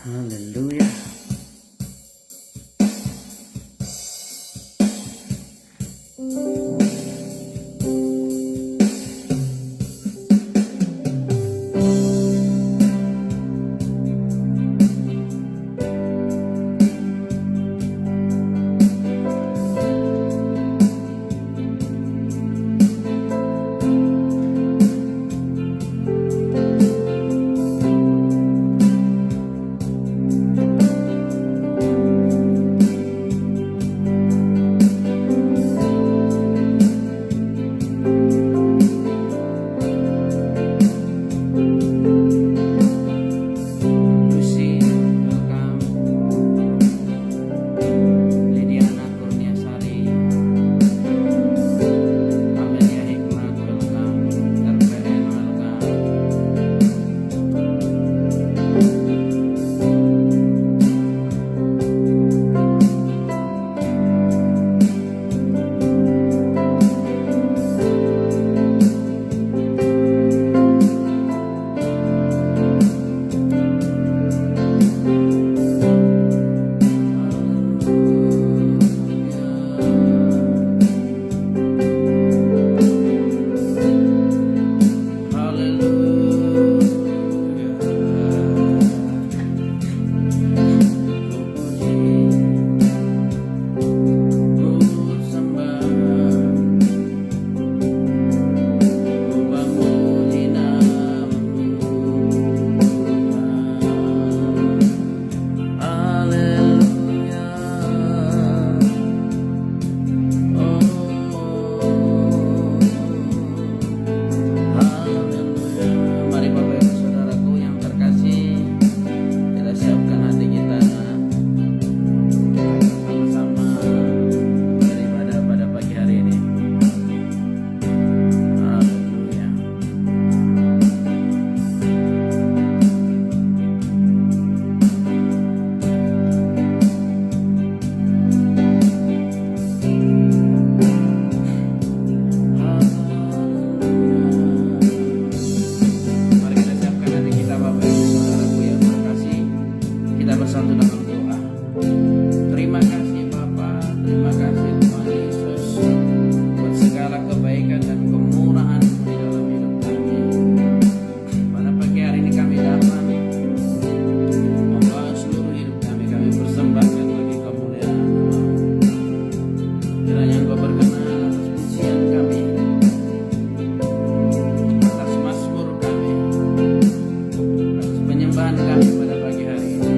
Haleluya. Lucy, welcome. Lidiana Kurniasari, Amelia Hikmat, welcome. RPN, welcome. Mari Bapak Ibu Saudaraku yang terkasih, kita siapkan hati kita sama-sama beribadah pada pagi hari ini. Haleluya. Mari kita siapkan hati kita Bapak Ibu Saudaraku yang terkasih. Kita bersatu dalam doa. Terima kasih Bapa, terima kasih Tuhan Yesus buat segala kebaikan dan kemurahan di dalam hidup kami. Pada pagi hari ini kami datang membawa seluruh hidup kami persembahkan bagi kemuliaan nama-Mu. Kiranya Engkau berkenan atas pujian kami, atas mazmur kami, atas penyembahan kami pada pagi hari ini.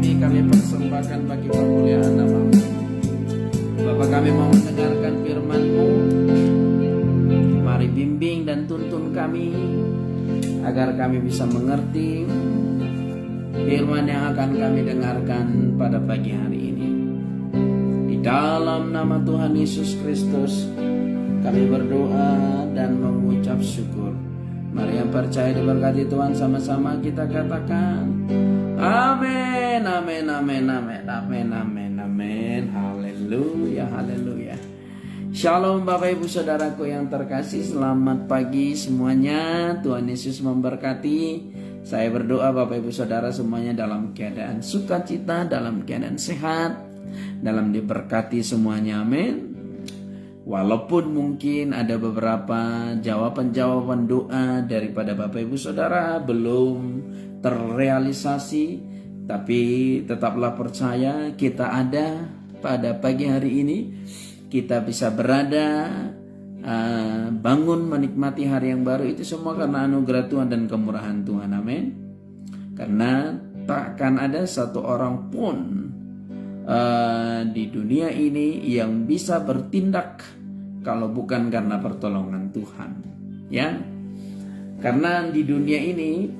ini kami persembahkan bagi kemuliaan nama-Mu. Bapa, kami mau mendengarkan firman-Mu. Mari bimbing dan tuntun kami agar kami bisa mengerti firman yang akan kami dengarkan pada pagi hari ini. Di dalam nama Tuhan Yesus Kristus kami berdoa dan mengucap syukur. Mari yang percaya diberkati Tuhan, sama-sama kita katakan amin, amin, amin, amin, amin, amin, amin. Haleluya, haleluya. Shalom Bapak Ibu Saudaraku yang terkasih, selamat pagi semuanya. Tuhan Yesus memberkati. Saya berdoa Bapak Ibu Saudara semuanya dalam keadaan sukacita, dalam keadaan sehat, dalam diberkati semuanya, amin. Walaupun mungkin ada beberapa jawaban-jawaban doa daripada Bapak Ibu Saudara belum terrealisasi, tapi tetaplah percaya kita ada pada pagi hari ini. Kita bisa berada, bangun menikmati hari yang baru, itu semua karena anugerah Tuhan dan kemurahan Tuhan, amin. Karena takkan ada satu orang pun di dunia ini yang bisa bertindak kalau bukan karena pertolongan Tuhan, ya. Karena di dunia ini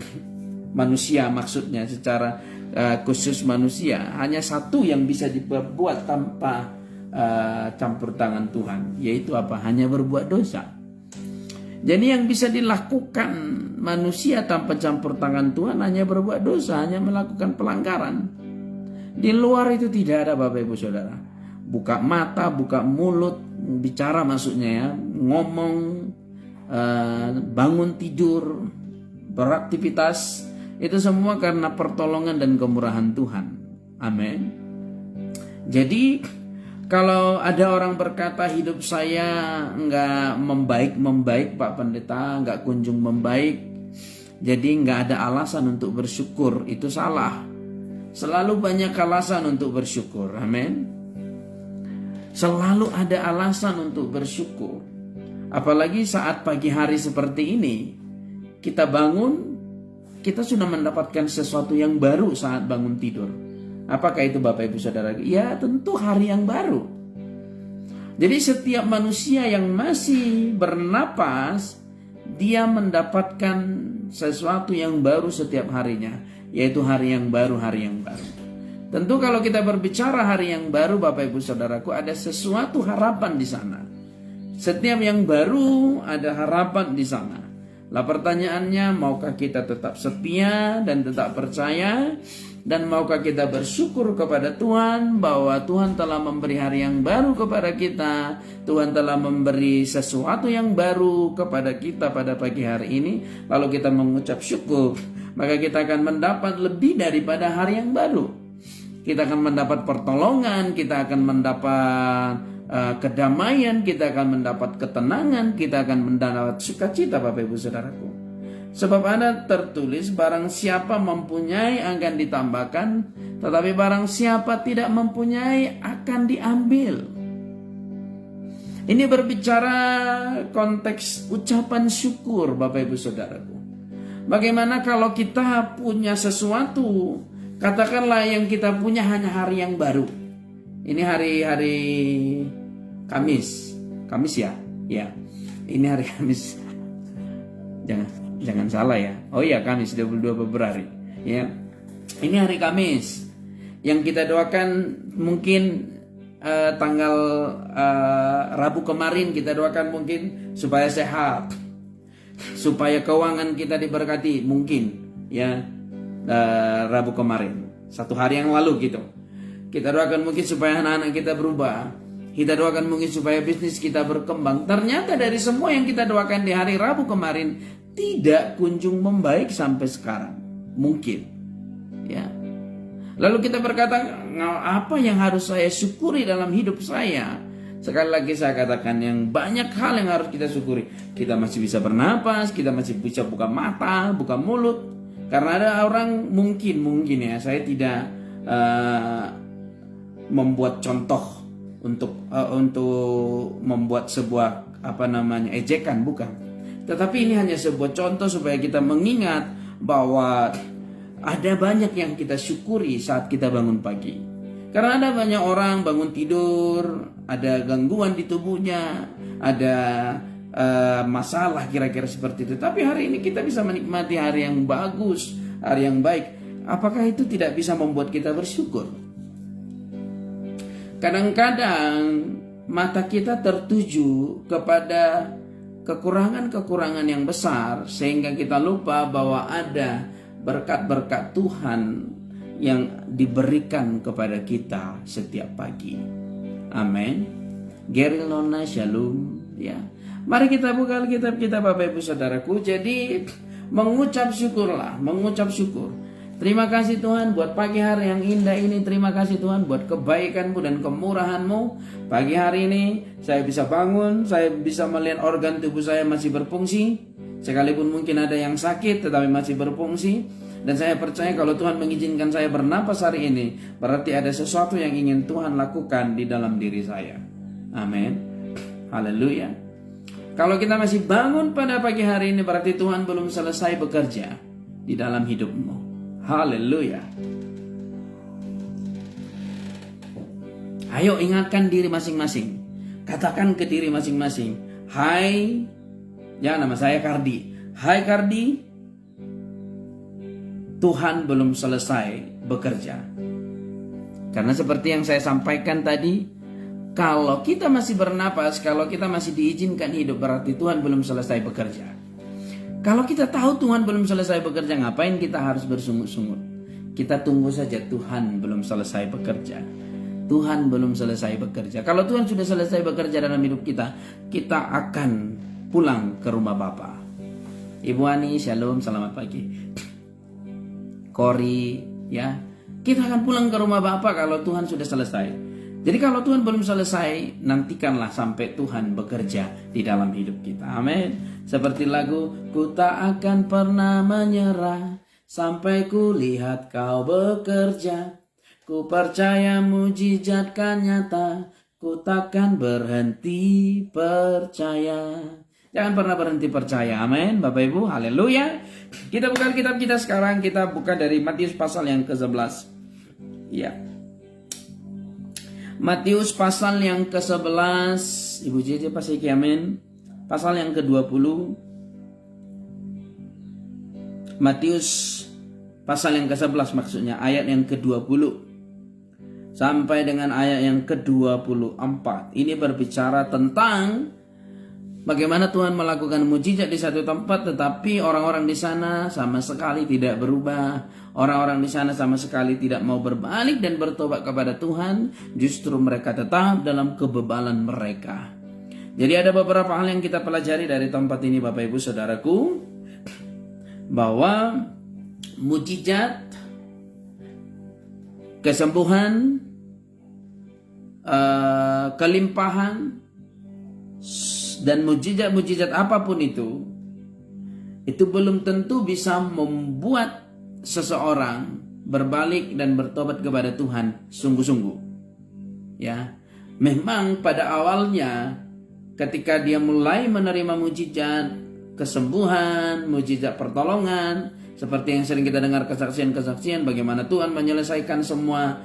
manusia, maksudnya secara khusus manusia, hanya satu yang bisa diperbuat tanpa campur tangan Tuhan, yaitu apa? Hanya berbuat dosa. Jadi yang bisa dilakukan manusia tanpa campur tangan Tuhan hanya berbuat dosa, hanya melakukan pelanggaran. Di luar itu tidak ada Bapak Ibu Saudara. Buka mata, buka mulut, bicara maksudnya ya, ngomong, bangun tidur, beraktivitas, itu semua karena pertolongan dan kemurahan Tuhan. Amin. Jadi kalau ada orang berkata hidup saya nggak membaik Pak Pendeta, nggak kunjung membaik, jadi nggak ada alasan untuk bersyukur, itu salah. Selalu banyak alasan untuk bersyukur, amin. Selalu ada alasan untuk bersyukur. Apalagi saat pagi hari seperti ini, kita bangun, kita sudah mendapatkan sesuatu yang baru saat bangun tidur. Apakah itu Bapak Ibu Saudara? Ya tentu hari yang baru. Jadi setiap manusia yang masih bernapas, dia mendapatkan sesuatu yang baru setiap harinya, yaitu hari yang baru, hari yang baru. Tentu kalau kita berbicara hari yang baru Bapak Ibu Saudaraku, ada sesuatu harapan di sana. Setiap yang baru ada harapan di sana. Lah pertanyaannya, maukah kita tetap setia dan tetap percaya? Dan maukah kita bersyukur kepada Tuhan bahwa Tuhan telah memberi hari yang baru kepada kita, Tuhan telah memberi sesuatu yang baru kepada kita pada pagi hari ini. Lalu kita mengucap syukur, maka kita akan mendapat lebih daripada hari yang baru. Kita akan mendapat pertolongan, kita akan mendapat kedamaian, kita akan mendapat ketenangan, kita akan mendapat sukacita Bapak Ibu Saudaraku. Sebab ada tertulis, barang siapa mempunyai akan ditambahkan, tetapi barang siapa tidak mempunyai akan diambil. Ini berbicara konteks ucapan syukur Bapak Ibu Saudaraku. Bagaimana kalau kita punya sesuatu, katakanlah yang kita punya hanya hari yang baru. Ini hari Kamis ya, ya. Ini hari Kamis. Jangan salah ya. Oh iya, Kamis 22 Februari. Ya. Ini hari Kamis. Yang kita doakan mungkin tanggal Rabu kemarin kita doakan mungkin supaya sehat, supaya keuangan kita diberkati mungkin ya. Rabu kemarin, 1 hari yang lalu gitu. Kita doakan mungkin supaya anak-anak kita berubah. Kita doakan mungkin supaya bisnis kita berkembang. Ternyata dari semua yang kita doakan di hari Rabu kemarin tidak kunjung membaik sampai sekarang. Mungkin. Ya. Lalu kita berkata, apa yang harus saya syukuri dalam hidup saya? Sekali lagi saya katakan, yang banyak hal yang harus kita syukuri. Kita masih bisa bernapas, kita masih bisa buka mata, buka mulut. Karena ada orang mungkin ya, saya tidak membuat contoh untuk membuat sebuah ejekan, bukan. Tetapi ini hanya sebuah contoh supaya kita mengingat bahwa Ada banyak yang kita syukuri saat kita bangun pagi. Karena ada banyak orang bangun tidur, ada gangguan di tubuhnya, ada masalah kira-kira seperti itu. Tapi hari ini kita bisa menikmati hari yang bagus, hari yang baik. Apakah itu tidak bisa membuat kita bersyukur? Kadang-kadang mata kita tertuju kepada kekurangan-kekurangan yang besar, sehingga kita lupa bahwa ada berkat-berkat Tuhan yang diberikan kepada kita setiap pagi. Amin. Gerilona Shalom. Ya, mari kita buka Alkitab kita, Bapak Ibu Saudaraku. Jadi mengucap syukurlah, mengucap syukur. Terima kasih Tuhan buat pagi hari yang indah ini. Terima kasih Tuhan buat kebaikan-Mu dan kemurahan-Mu. Pagi hari ini saya bisa bangun, saya bisa melihat organ tubuh saya masih berfungsi. Sekalipun mungkin ada yang sakit tetapi masih berfungsi. Dan saya percaya kalau Tuhan mengizinkan saya bernapas hari ini, berarti ada sesuatu yang ingin Tuhan lakukan di dalam diri saya. Amin. Haleluya. Kalau kita masih bangun pada pagi hari ini, berarti Tuhan belum selesai bekerja di dalam hidupmu. Haleluya. Ayo ingatkan diri masing-masing. Katakan ke diri masing-masing, hai, ya nama saya Kardi. Hai Kardi, Tuhan belum selesai bekerja. Karena seperti yang saya sampaikan tadi, kalau kita masih bernapas, kalau kita masih diizinkan hidup, berarti Tuhan belum selesai bekerja. Kalau kita tahu Tuhan belum selesai bekerja, ngapain kita harus bersungut-sungut? Kita tunggu saja, Tuhan belum selesai bekerja. Tuhan belum selesai bekerja. Kalau Tuhan sudah selesai bekerja dalam hidup kita, kita akan pulang ke rumah Bapa. Ibu Ani, Shalom, selamat pagi. Kori, ya, kita akan pulang ke rumah Bapa kalau Tuhan sudah selesai. Jadi kalau Tuhan belum selesai, nantikanlah sampai Tuhan bekerja di dalam hidup kita. Amin. Seperti lagu, ku tak akan pernah menyerah sampai ku lihat kau bekerja. Ku percaya mujizat kan nyata, ku takkan berhenti percaya. Jangan pernah berhenti percaya. Amin. Bapak Ibu, haleluya. Kita buka kitab kita sekarang. Kita buka dari Matius pasal yang ke-11. Ya. Matius pasal yang ke-11. Ibu JJ pasti amin. Pasal yang ke-20. Matius pasal yang ke-11 maksudnya. Ayat yang ke-20. Sampai dengan ayat yang ke-24. Ini berbicara tentang bagaimana Tuhan melakukan mujizat di satu tempat, tetapi orang-orang di sana sama sekali tidak berubah. Orang-orang di sana sama sekali tidak mau berbalik dan bertobat kepada Tuhan. Justru mereka tetap dalam kebebalan mereka. Jadi ada beberapa hal yang kita pelajari dari tempat ini, Bapak Ibu Saudaraku, bahwa mujizat, kesembuhan, kelimpahan, dan mujizat-mujizat apapun itu belum tentu bisa membuat seseorang berbalik dan bertobat kepada Tuhan sungguh-sungguh. Ya, memang pada awalnya ketika dia mulai menerima mujizat kesembuhan, mujizat pertolongan, seperti yang sering kita dengar kesaksian-kesaksian bagaimana Tuhan menyelesaikan semua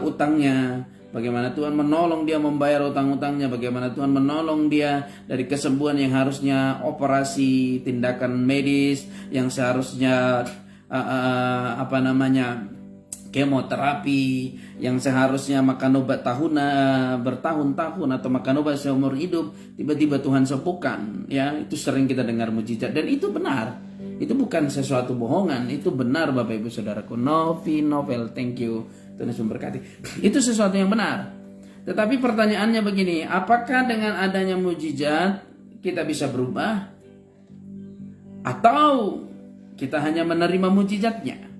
utangnya, bagaimana Tuhan menolong dia membayar utang-utangnya, bagaimana Tuhan menolong dia dari kesembuhan yang harusnya operasi, tindakan medis, yang seharusnya kemoterapi, yang seharusnya makan obat bertahun-tahun atau makan obat seumur hidup, tiba-tiba Tuhan sembuhkan. Ya, itu sering kita dengar mujizat dan itu benar. Itu bukan sesuatu bohongan, itu benar Bapak Ibu Saudaraku. Novel, thank you. Tuhan Yesus memberkati. Itu sesuatu yang benar. Tetapi pertanyaannya begini, apakah dengan adanya mujizat kita bisa berubah? Atau kita hanya menerima mujizatnya?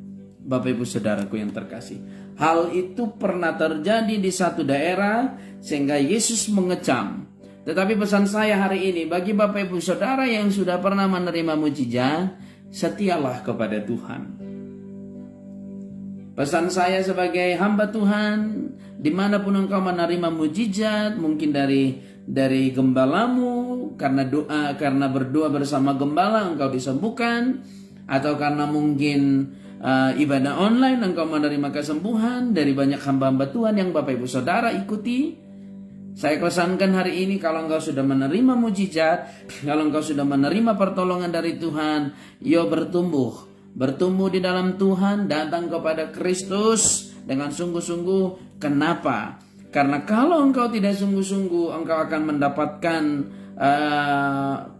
Bapak Ibu Saudaraku yang terkasih, hal itu pernah terjadi di satu daerah sehingga Yesus mengecam. Tetapi pesan saya hari ini bagi Bapak Ibu Saudara yang sudah pernah menerima mujizat, setialah kepada Tuhan. Pesan saya sebagai hamba Tuhan, dimanapun engkau menerima mujizat, mungkin dari gembalamu, karena berdoa bersama gembala engkau disembuhkan, atau karena mungkin ibadah online, engkau menerima kesembuhan dari banyak hamba-hamba Tuhan yang Bapak Ibu Saudara ikuti. Saya pesankan hari ini, kalau engkau sudah menerima mujizat, kalau engkau sudah menerima pertolongan dari Tuhan, yo bertumbuh di dalam Tuhan, datang kepada Kristus dengan sungguh-sungguh. Kenapa? Karena kalau engkau tidak sungguh-sungguh, engkau akan mendapatkan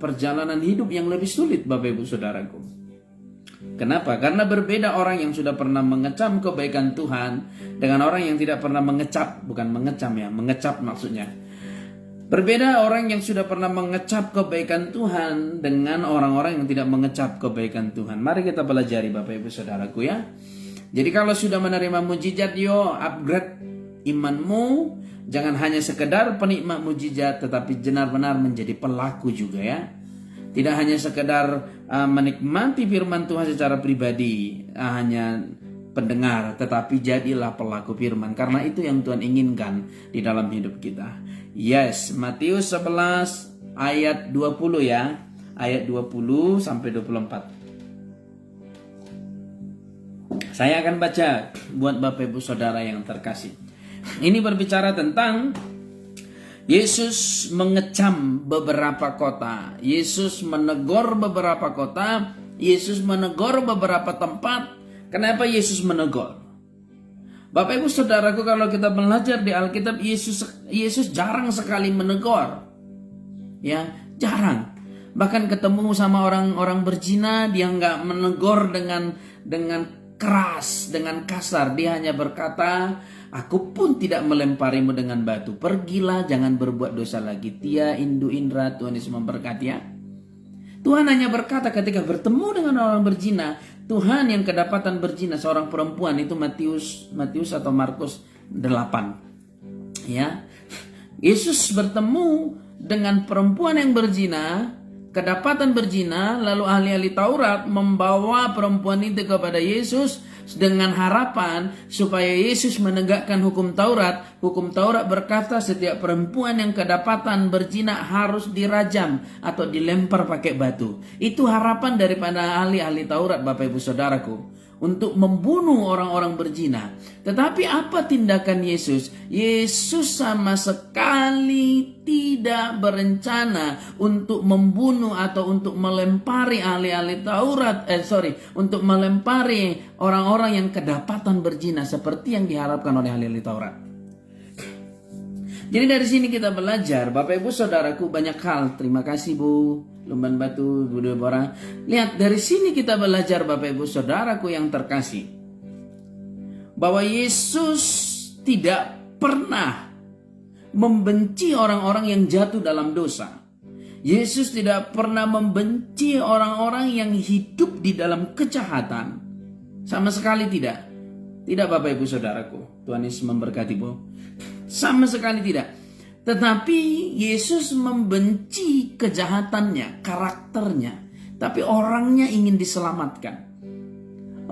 perjalanan hidup yang lebih sulit, Bapak Ibu Saudaraku. Kenapa? Karena berbeda orang yang sudah pernah mengecam kebaikan Tuhan dengan orang yang tidak pernah mengecap. Bukan mengecam ya, mengecap maksudnya. Berbeda orang yang sudah pernah mengecap kebaikan Tuhan dengan orang-orang yang tidak mengecap kebaikan Tuhan. Mari kita pelajari Bapak Ibu Saudaraku ya. Jadi kalau sudah menerima mujizat, yo upgrade imanmu. Jangan hanya sekedar penikmat mujizat, tetapi benar-benar menjadi pelaku juga ya. Tidak hanya sekedar menikmati firman Tuhan secara pribadi, hanya pendengar, tetapi jadilah pelaku firman. Karena itu yang Tuhan inginkan di dalam hidup kita. Yes, Matius 11 ayat 20 ya. Ayat 20 sampai 24. Saya akan baca buat Bapak Ibu Saudara yang terkasih. Ini berbicara tentang Yesus mengecam beberapa kota. Yesus menegur beberapa kota. Yesus menegur beberapa tempat. Kenapa Yesus menegur? Bapak Ibu Saudaraku, kalau kita belajar di Alkitab, Yesus jarang sekali menegur. Ya, jarang. Bahkan ketemu sama orang-orang berzina, dia nggak menegur dengan keras, dengan kasar. Dia hanya berkata, aku pun tidak melemparimu dengan batu. Pergilah, jangan berbuat dosa lagi. Tia, Indu, Indra, Tuhan Yesus memberkati ya. Tuhan hanya berkata ketika bertemu dengan orang berzina. Tuhan yang kedapatan berzina, seorang perempuan, itu Matius atau Markus 8. Ya, Yesus bertemu dengan perempuan yang berzina, kedapatan berzina, lalu ahli-ahli Taurat membawa perempuan itu kepada Yesus dengan harapan supaya Yesus menegakkan hukum Taurat. Hukum Taurat berkata setiap perempuan yang kedapatan berzina harus dirajam atau dilempar pakai batu. Itu harapan daripada ahli-ahli Taurat, Bapak Ibu Saudaraku, untuk membunuh orang-orang berzina. Tetapi apa tindakan Yesus? Yesus sama sekali tidak berencana untuk membunuh atau untuk melempari ahli-ahli Taurat, untuk melempari orang-orang yang kedapatan berzina seperti yang diharapkan oleh ahli-ahli Taurat. Jadi dari sini kita belajar, Bapak Ibu Saudaraku, banyak hal. Terima kasih Bu Lumban Batu, Bu Deborah. Lihat, dari sini kita belajar, Bapak Ibu Saudaraku yang terkasih, bahwa Yesus tidak pernah membenci orang-orang yang jatuh dalam dosa. Yesus tidak pernah membenci orang-orang yang hidup di dalam kejahatan. Sama sekali tidak. Tidak, Bapak Ibu Saudaraku. Tuhan Yesus memberkati Bu. Sama sekali tidak. Tetapi Yesus membenci kejahatannya, karakternya. Tapi orangnya ingin diselamatkan.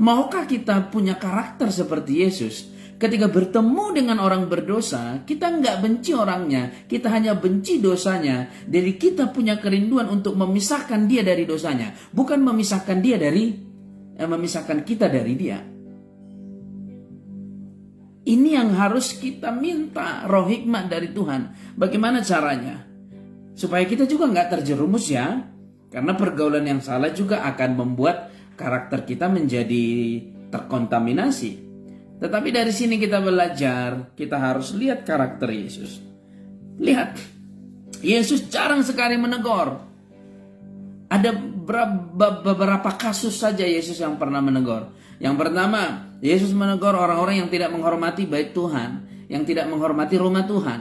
Maukah kita punya karakter seperti Yesus? Ketika bertemu dengan orang berdosa, kita nggak benci orangnya, kita hanya benci dosanya. Jadi kita punya kerinduan untuk memisahkan dia dari dosanya, bukan memisahkan kita dari dia. Ini yang harus kita minta, roh hikmat dari Tuhan. Bagaimana caranya? Supaya kita juga nggak terjerumus ya. Karena pergaulan yang salah juga akan membuat karakter kita menjadi terkontaminasi. Tetapi dari sini kita belajar, kita harus lihat karakter Yesus. Lihat, Yesus jarang sekali menegur. Ada beberapa kasus saja Yesus yang pernah menegur. Yang pertama, Yesus menegur orang-orang yang tidak menghormati bait Tuhan, yang tidak menghormati rumah Tuhan.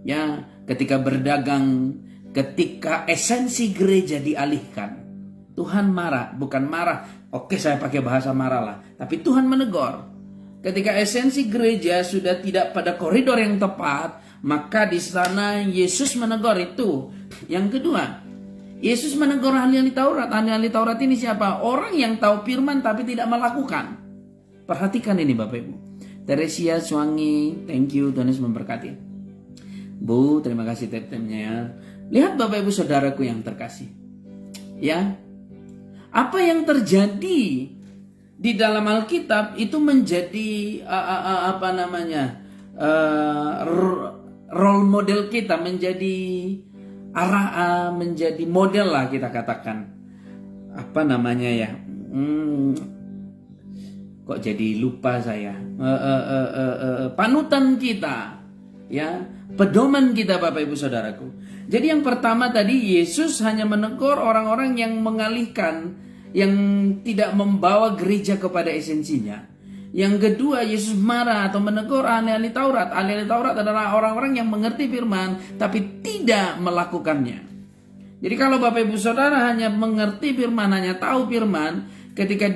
Ya, ketika berdagang, ketika esensi gereja dialihkan, Tuhan marah, bukan marah. Oke, saya pakai bahasa marah lah, tapi Tuhan menegur. Ketika esensi gereja sudah tidak pada koridor yang tepat, maka di sana Yesus menegur itu. Yang kedua, Yesus menegur ahli-ahli Taurat. Ahli-ahli Taurat ini siapa? Orang yang tahu firman tapi tidak melakukan. Perhatikan ini Bapak Ibu. Teresia Suwangi, thank you, Tuhan Yesus memberkati. Bu, terima kasih tep-tepnya ya. Lihat Bapak Ibu Saudaraku yang terkasih. Ya, apa yang terjadi di dalam Alkitab itu menjadi role model kita, menjadi menjadi model lah kita katakan. Kok jadi lupa saya. Panutan kita, ya, pedoman kita Bapak Ibu Saudaraku. Jadi yang pertama tadi, Yesus hanya menegur orang-orang yang mengalihkan, yang tidak membawa gereja kepada esensinya. Yang kedua, Yesus marah atau menegur ahli-ahli Taurat. Ahli-ahli Taurat adalah orang-orang yang mengerti firman tapi tidak melakukannya. Jadi kalau Bapak Ibu Saudara hanya mengerti firman, hanya tahu firman, ketika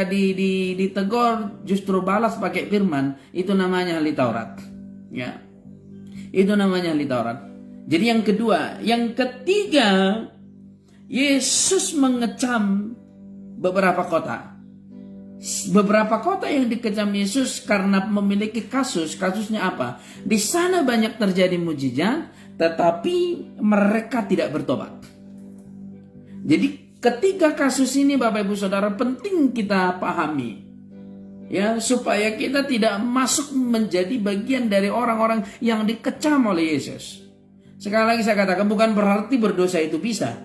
ditegur justru balas pakai firman, itu namanya ahli Taurat. Ya. Itu namanya ahli Taurat. Jadi yang kedua, yang ketiga, Yesus mengecam beberapa kota. Beberapa kota yang dikecam Yesus karena memiliki kasusnya apa? Di sana banyak terjadi mujizat, tetapi mereka tidak bertobat. Jadi ketiga kasus ini Bapak Ibu Saudara penting kita pahami, ya, supaya kita tidak masuk menjadi bagian dari orang-orang yang dikecam oleh Yesus. Sekali lagi saya katakan, bukan berarti berdosa itu bisa,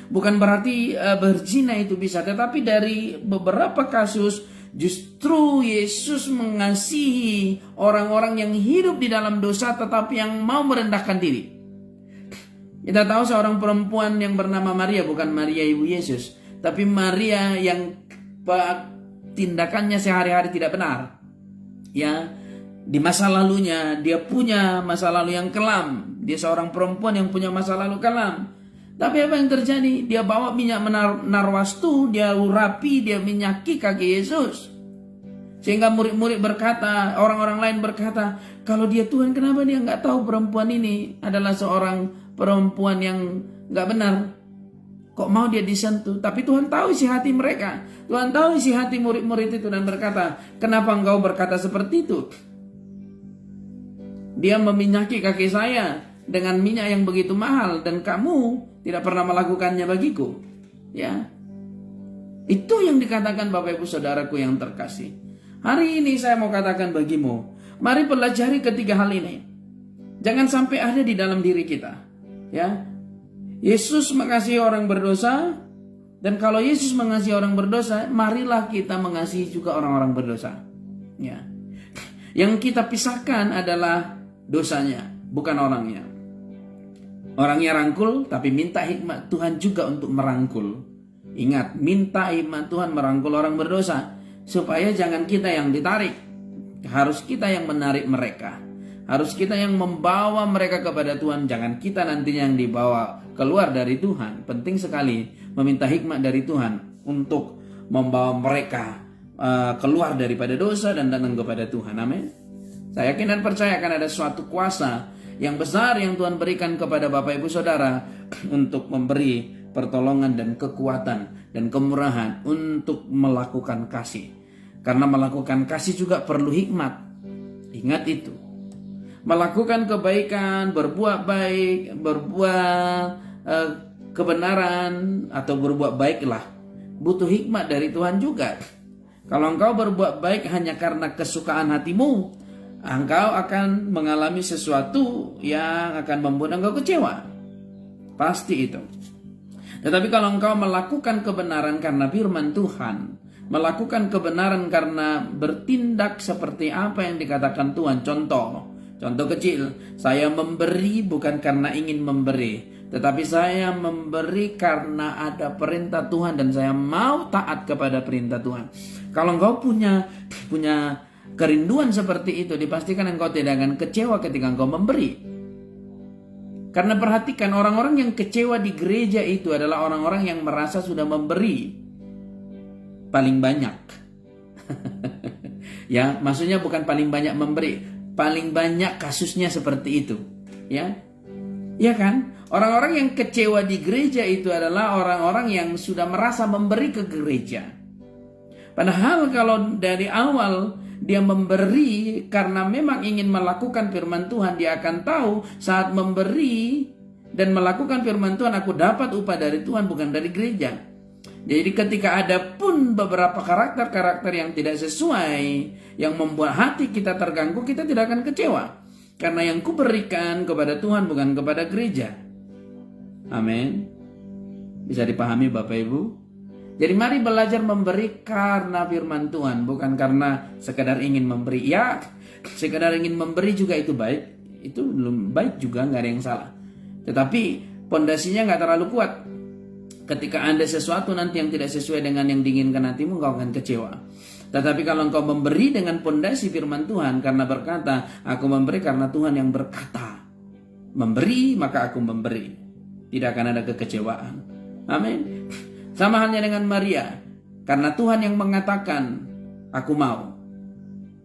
bukan berarti berzina itu bisa, tetapi dari beberapa kasus justru Yesus mengasihi orang-orang yang hidup di dalam dosa tetapi yang mau merendahkan diri. Kita tahu seorang perempuan yang bernama Maria, bukan Maria ibu Yesus, tapi Maria yang tindakannya sehari-hari tidak benar. Ya, di masa lalunya dia punya masa lalu yang kelam. Dia seorang perempuan yang punya masa lalu kelam. Tapi apa yang terjadi? Dia bawa minyak narwastu, dia urapi, dia minyaki kaki Yesus. Sehingga murid-murid berkata, orang-orang lain berkata, kalau dia Tuhan, kenapa dia nggak tahu perempuan ini adalah seorang perempuan yang nggak benar? Kok mau dia disentuh? Tapi Tuhan tahu isi hati mereka. Tuhan tahu isi hati murid-murid itu dan berkata, kenapa engkau berkata seperti itu? Dia meminyaki kaki saya dengan minyak yang begitu mahal dan kamu tidak pernah melakukannya bagiku. Ya, itu yang dikatakan Bapak Ibu Saudaraku yang terkasih. Hari ini saya mau katakan bagimu, mari pelajari ketiga hal ini. Jangan sampai ada di dalam diri kita. Ya, Yesus mengasihi orang berdosa, dan kalau Yesus mengasihi orang berdosa, marilah kita mengasihi juga orang-orang berdosa. Ya, yang kita pisahkan adalah dosanya, bukan orangnya. Orangnya rangkul, tapi minta hikmat Tuhan juga untuk merangkul. Ingat, minta hikmat Tuhan merangkul orang berdosa, supaya jangan kita yang ditarik. Harus kita yang menarik mereka. Harus kita yang membawa mereka kepada Tuhan. Jangan kita nantinya yang dibawa keluar dari Tuhan. Penting sekali meminta hikmat dari Tuhan untuk membawa mereka keluar daripada dosa dan datang kepada Tuhan. Amin. Saya yakin dan percaya akan ada suatu kuasa yang besar yang Tuhan berikan kepada Bapak Ibu Saudara untuk memberi pertolongan dan kekuatan dan kemurahan untuk melakukan kasih. Karena melakukan kasih juga perlu hikmat. Ingat itu. Melakukan kebaikan, berbuat baik, berbuat kebenaran atau berbuat baiklah, butuh hikmat dari Tuhan juga. Kalau engkau berbuat baik hanya karena kesukaan hatimu, engkau akan mengalami sesuatu yang akan membuat engkau kecewa. Pasti itu. Tetapi kalau engkau melakukan kebenaran karena firman Tuhan, melakukan kebenaran karena bertindak seperti apa yang dikatakan Tuhan. Contoh kecil, saya memberi bukan karena ingin memberi, tetapi saya memberi karena ada perintah Tuhan dan saya mau taat kepada perintah Tuhan. Kalau engkau punya kerinduan seperti itu, dipastikan engkau tidak akan kecewa ketika engkau memberi. Karena perhatikan, orang-orang yang kecewa di gereja itu adalah orang-orang yang merasa sudah memberi paling banyak. Ya, maksudnya bukan paling banyak memberi, paling banyak kasusnya seperti itu. Ya, ya kan? Orang-orang yang kecewa di gereja itu adalah orang-orang yang sudah merasa memberi ke gereja. Padahal kalau dari awal dia memberi karena memang ingin melakukan firman Tuhan, dia akan tahu saat memberi dan melakukan firman Tuhan, aku dapat upah dari Tuhan bukan dari gereja. Jadi ketika ada pun beberapa karakter-karakter yang tidak sesuai, yang membuat hati kita terganggu, kita tidak akan kecewa. Karena yang kuberikan kepada Tuhan bukan kepada gereja. Amin. Bisa dipahami Bapak Ibu? Jadi mari belajar memberi karena firman Tuhan, bukan karena sekedar ingin memberi. Ya, sekedar ingin memberi juga itu baik. Itu belum baik juga, nggak ada yang salah. Tetapi pondasinya nggak terlalu kuat. Ketika Anda sesuatu nanti yang tidak sesuai dengan yang diinginkan hatimu, engkau akan kecewa. Tetapi kalau engkau memberi dengan pondasi firman Tuhan, karena berkata, aku memberi karena Tuhan yang berkata. Memberi, maka aku memberi. Tidak akan ada kekecewaan. Amin. Sama halnya dengan Maria. Karena Tuhan yang mengatakan, aku mau.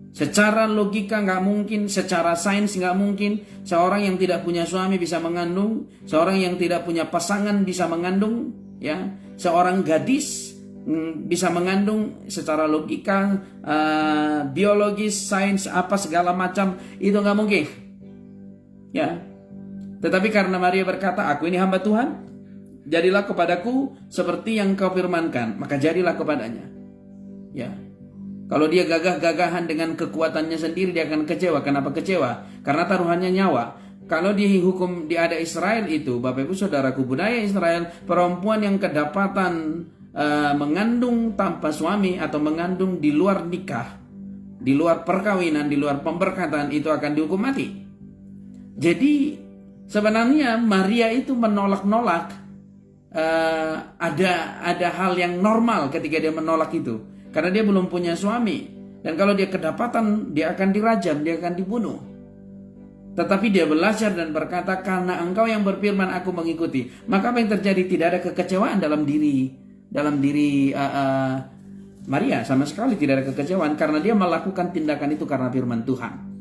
Secara logika nggak mungkin, secara sains nggak mungkin. Seorang yang tidak punya suami bisa mengandung. Seorang yang tidak punya pasangan bisa mengandung. Ya, seorang gadis bisa mengandung secara logika, biologis, sains, apa segala macam. Itu nggak mungkin. Ya, tetapi karena Maria berkata, aku ini hamba Tuhan, jadilah kepadaku seperti yang kau firmankan, maka jadilah kepadanya. Ya, kalau dia gagah-gagahan dengan kekuatannya sendiri, dia akan kecewa. Kenapa kecewa? Karena taruhannya nyawa. Kalau dihukum di ada Israel itu, Bapak Ibu Saudaraku, budaya Israel, perempuan yang kedapatan mengandung tanpa suami atau mengandung di luar nikah, di luar perkawinan, di luar pemberkatan, itu akan dihukum mati. Jadi sebenarnya Maria itu menolak-nolak. Ada hal yang normal ketika dia menolak itu, karena dia belum punya suami, dan kalau dia kedapatan dia akan dirajam, dia akan dibunuh. Tetapi dia belajar dan berkata, karena engkau yang berfirman aku mengikuti. Maka apa yang terjadi? Tidak ada kekecewaan dalam diri Maria, sama sekali tidak ada kekecewaan, karena dia melakukan tindakan itu karena firman Tuhan.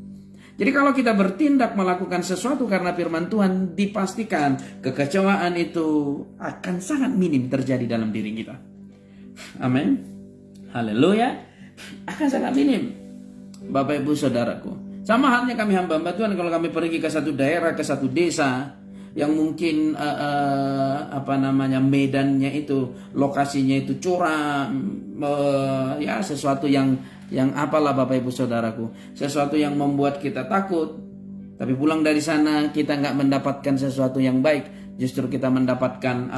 Jadi kalau kita bertindak melakukan sesuatu karena firman Tuhan, dipastikan kekecewaan itu akan sangat minim terjadi dalam diri kita. Amin. Haleluya. Akan sangat minim. Bapak Ibu Saudaraku. Sama halnya kami hamba-hamba Tuhan, kalau kami pergi ke satu daerah, ke satu desa yang mungkin medannya itu, lokasinya itu curam, ya sesuatu yang apalah Bapak Ibu Saudaraku, sesuatu yang membuat kita takut. Tapi pulang dari sana kita nggak mendapatkan sesuatu yang baik, justru kita mendapatkan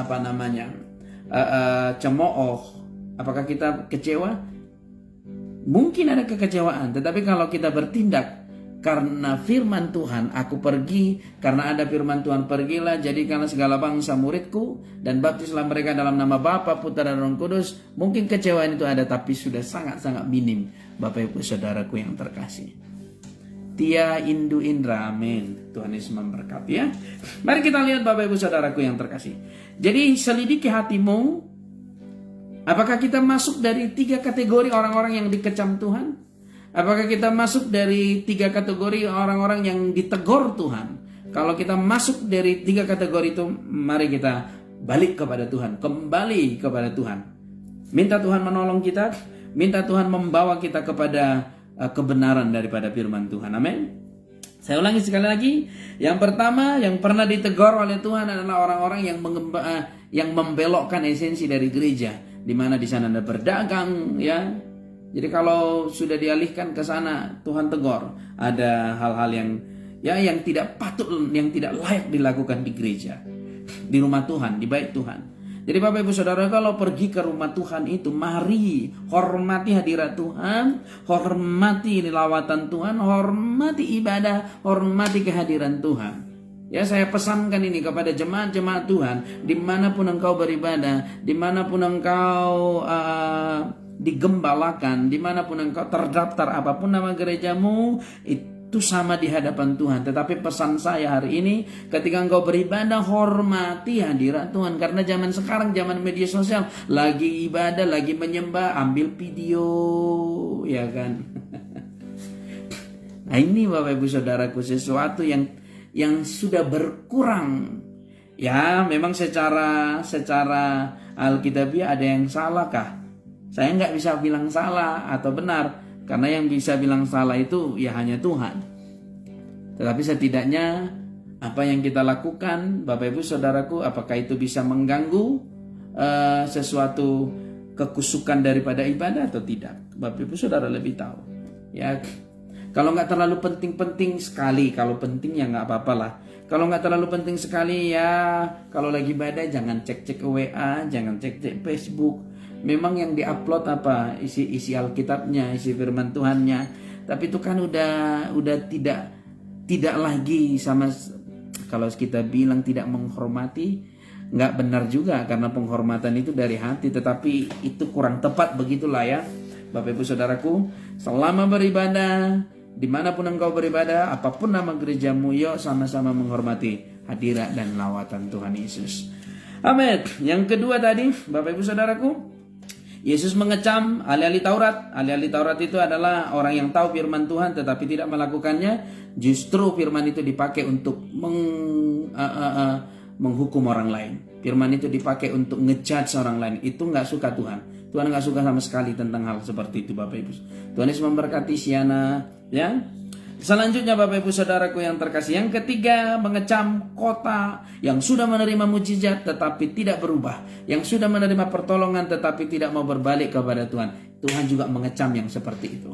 cemooh. Apakah kita kecewa? Mungkin ada kekecewaan, tetapi kalau kita bertindak karena firman Tuhan, aku pergi, karena ada firman Tuhan, pergilah, jadikanlah segala bangsa muridku, dan baptislah mereka dalam nama Bapa, Putra, dan Roh Kudus. Mungkin kecewaan itu ada, tapi sudah sangat-sangat minim, Bapak Ibu Saudaraku yang terkasih. Tia Indu Indra, amin. Tuhan Yesus memberkati ya. Mari kita lihat Bapak Ibu Saudaraku yang terkasih. Jadi selidiki hatimu, apakah kita masuk dari 3 kategori orang-orang yang dikecam Tuhan? Apakah kita masuk dari 3 kategori orang-orang yang ditegur Tuhan? Kalau kita masuk dari 3 kategori itu, mari kita balik kepada Tuhan, kembali kepada Tuhan. Minta Tuhan menolong kita, minta Tuhan membawa kita kepada kebenaran daripada firman Tuhan. Amin. Saya ulangi sekali lagi. Yang pertama, yang pernah ditegur oleh Tuhan adalah orang-orang yang membelokkan esensi dari gereja, di mana di sana Anda berdagang, ya. Jadi kalau sudah dialihkan ke sana, Tuhan tegur. Ada hal-hal yang tidak patut, yang tidak layak dilakukan di gereja, di rumah Tuhan, di bait Tuhan. Jadi Bapak Ibu Saudara, kalau pergi ke rumah Tuhan itu, mari hormati hadirat Tuhan, hormati lawatan Tuhan, hormati ibadah, hormati kehadiran Tuhan. Ya, saya pesankan ini kepada jemaat-jemaat Tuhan, dimanapun engkau beribadah, dimanapun engkau digembalakan, dimanapun engkau terdaftar, apapun nama gerejamu, itu sama di hadapan Tuhan. Tetapi pesan saya hari ini, ketika engkau beribadah, hormati hadirat Tuhan. Karena zaman sekarang, zaman media sosial, lagi ibadah, lagi menyembah, ambil video, ya kan. Nah ini Bapak Ibu Saudaraku, sesuatu yang sudah berkurang. Ya memang secara alkitabiah ada yang salah kah? Saya nggak bisa bilang salah atau benar, karena yang bisa bilang salah itu ya hanya Tuhan. Tetapi setidaknya apa yang kita lakukan, Bapak Ibu Saudaraku, apakah itu bisa mengganggu sesuatu kekusukan daripada ibadah atau tidak? Bapak Ibu Saudara lebih tahu. Ya, kalau nggak terlalu penting-penting sekali, kalau penting ya nggak apa-apa lah. Kalau nggak terlalu penting sekali ya, kalau lagi ibadah jangan cek-cek WA, jangan cek-cek Facebook. Memang yang diupload apa, isi Alkitabnya, isi firman Tuhannya. Tapi itu kan udah tidak lagi sama, kalau kita bilang tidak menghormati, nggak benar juga, karena penghormatan itu dari hati, tetapi itu kurang tepat, begitulah ya Bapak Ibu Saudaraku. Selama beribadah, dimanapun engkau beribadah, apapun nama gerejamu, yuk sama-sama menghormati hadirat dan lawatan Tuhan Yesus. Amin. Yang kedua tadi Bapak Ibu Saudaraku, Yesus mengecam ahli-ahli Taurat. Ahli-ahli Taurat itu adalah orang yang tahu firman Tuhan tetapi tidak melakukannya. Justru firman itu dipakai untuk menghukum orang lain. Firman itu dipakai untuk ngejudge orang lain. Itu nggak suka Tuhan. Tuhan nggak suka sama sekali tentang hal seperti itu, Bapak Ibu. Tuhan Yesus memberkati Siana. Ya. Selanjutnya Bapak Ibu Saudaraku yang terkasih, yang ketiga, mengecam kota yang sudah menerima mujizat tetapi tidak berubah, yang sudah menerima pertolongan tetapi tidak mau berbalik kepada Tuhan. Tuhan juga mengecam yang seperti itu.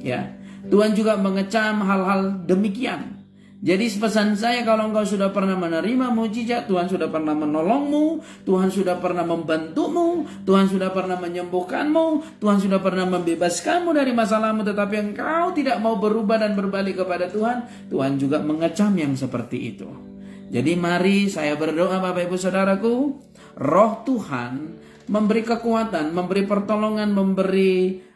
Ya, Tuhan juga mengecam hal-hal demikian. Jadi pesan saya, kalau engkau sudah pernah menerima mujizat, Tuhan sudah pernah menolongmu, Tuhan sudah pernah membantumu, Tuhan sudah pernah menyembuhkanmu, Tuhan sudah pernah membebaskanmu dari masalahmu, tetapi engkau tidak mau berubah dan berbalik kepada Tuhan, Tuhan juga mengecam yang seperti itu. Jadi mari saya berdoa Bapak Ibu Saudaraku, Roh Tuhan memberi kekuatan, memberi pertolongan, memberi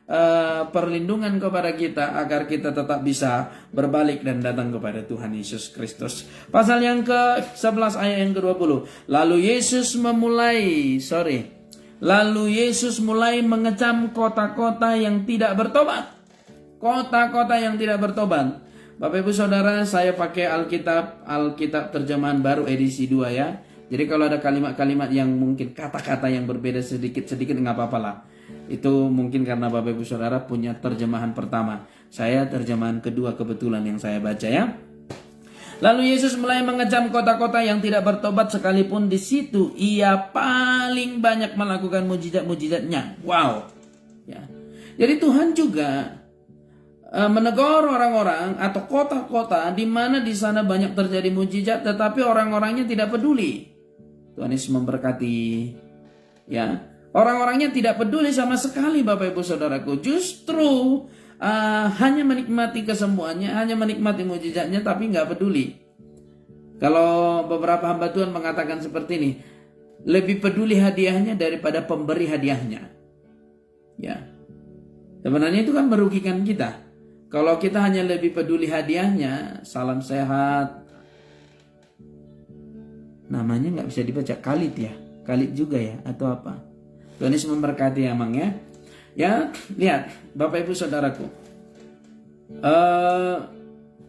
perlindungan kepada kita agar kita tetap bisa berbalik dan datang kepada Tuhan Yesus Kristus. Pasal yang ke-11 ayat yang ke-20. Lalu Yesus mulai mengecam kota-kota yang tidak bertobat. Kota-kota yang tidak bertobat. Bapak Ibu Saudara, saya pakai Alkitab terjemahan baru edisi 2 ya. Jadi kalau ada kalimat-kalimat yang mungkin kata-kata yang berbeda sedikit-sedikit nggak apa-apa lah. Itu mungkin karena Bapak Ibu Saudara punya terjemahan pertama. Saya terjemahan kedua kebetulan yang saya baca ya. Lalu Yesus mulai mengecam kota-kota yang tidak bertobat, sekalipun di situ ia paling banyak melakukan mujizat-mujizatnya. Wow. Ya. Jadi Tuhan juga menegur orang-orang atau kota-kota di mana di sana banyak terjadi mujizat tetapi orang-orangnya tidak peduli. Tuhan Yesus memberkati ya. Orang-orangnya tidak peduli sama sekali Bapak Ibu Saudaraku. Justru hanya menikmati kesembuhannya, hanya menikmati mujizatnya, tapi nggak peduli. Kalau beberapa hamba Tuhan mengatakan seperti ini, lebih peduli hadiahnya daripada pemberi hadiahnya. Ya, sebenarnya itu kan merugikan kita. Kalau kita hanya lebih peduli hadiahnya, salam sehat. Namanya nggak bisa dibaca, Khalid ya, Khalid juga ya, atau apa? Tuhan Yesus memberkati emang ya. Ya, lihat Bapak Ibu Saudaraku.